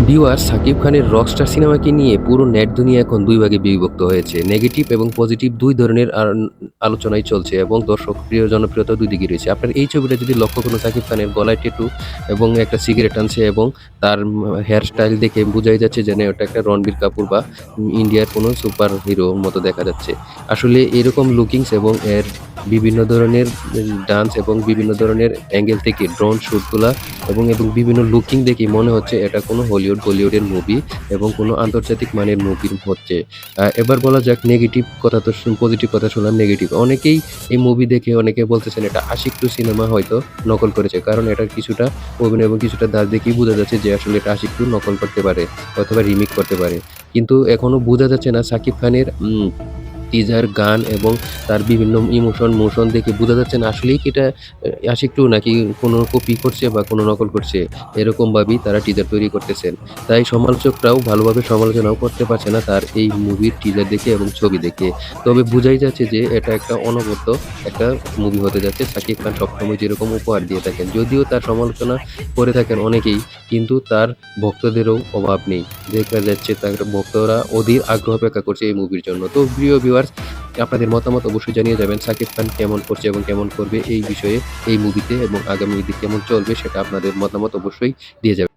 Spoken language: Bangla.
ভিউয়ার্স সাকিব খানের রকস্টার সিনেমাকে নিয়ে পুরো নেট দুনিয়া এখন দুই ভাগে বিভক্ত হয়েছে। নেগেটিভ এবং পজিটিভ দুই ধরনের আলোচনাই চলছে এবং দর্শক প্রিয় জনপ্রিয়তা দুই দিকে রয়েছে। আপনার এই ছবিটা যদি লক্ষ্য করুন সাকিব খানের গলায় ট্যাটু এবং একটা সিগারেট টানছে এবং তার হেয়ার স্টাইল দেখে বোঝাই যাচ্ছে যেন ওটা একটা রণবীর কাপুর বা ইন্ডিয়ার কোনো সুপার হিরোর মতো দেখা যাচ্ছে। আসলে এরকম লুকিংস এবং এর বিভিন্ন ধরনের ডান্স এবং বিভিন্ন ধরনের অ্যাঙ্গেল থেকে ড্রোন শুট তোলা এবং বিভিন্ন লুকিং দেখেই মনে হচ্ছে এটা কোনো হলিউড, বলিউডের মুভি এবং কোনো আন্তর্জাতিক মানের মুভি হচ্ছে। এবার বলা যাক নেগেটিভ কথা তো পজিটিভ কথা শুনলাম, নেগেটিভ। অনেকেই এই মুভি দেখে অনেকে বলতেছেন এটা আশিক 2 সিনেমা হয়তো নকল করেছে। কারণ এটার কিছুটা অভিনয় এবং কিছুটা ধার দেখেই বোঝা যাচ্ছে যে আসলে এটা আশিক 2 নকল করতে পারে অথবা রিমেক করতে পারে। কিন্তু এখনো বোঝা যাচ্ছে না সাকিব খানের টিজার, গান এবং তার বিভিন্ন মোশন দেখে বোঝা যাচ্ছে না আসলেই কি এটা আশিক 2 নাকি কোনো কপি করছে বা কোনো নকল করছে। এরকমভাবেই তারা টিজার তৈরি করতেছেন। তাই সমালোচকরাও ভালোভাবে সমালোচনাও করতে পারছে না তার এই মুভির টিজার দেখে এবং ছবি দেখে। তবে বোঝাই যাচ্ছে যে এটা একটা অনবদ্য একটা মুভি হতে যাচ্ছে। সাকিব খান সবসময় যেরকম উপহার দিয়ে থাকেন। যদিও তার সমালোচনা করে থাকেন অনেকেই, কিন্তু তার ভক্তদেরও অভাব নেই। দেখা যাচ্ছে তার ভক্তরা অধীর আগ্রহ অপেক্ষা করছে এই মুভির জন্য। তো প্রিয় ভিউয়ার্স, আপনাদের মতামত অবশ্যই জানিয়ে যাবেন। সাকিব খান কেমন করছে এবং কেমন করবে এই বিষয়ে এই মুভিতে এবং আগামী ঈদে কেমন চলবে সেটা আপনাদের মতামত অবশ্যই দিয়ে যাবেন।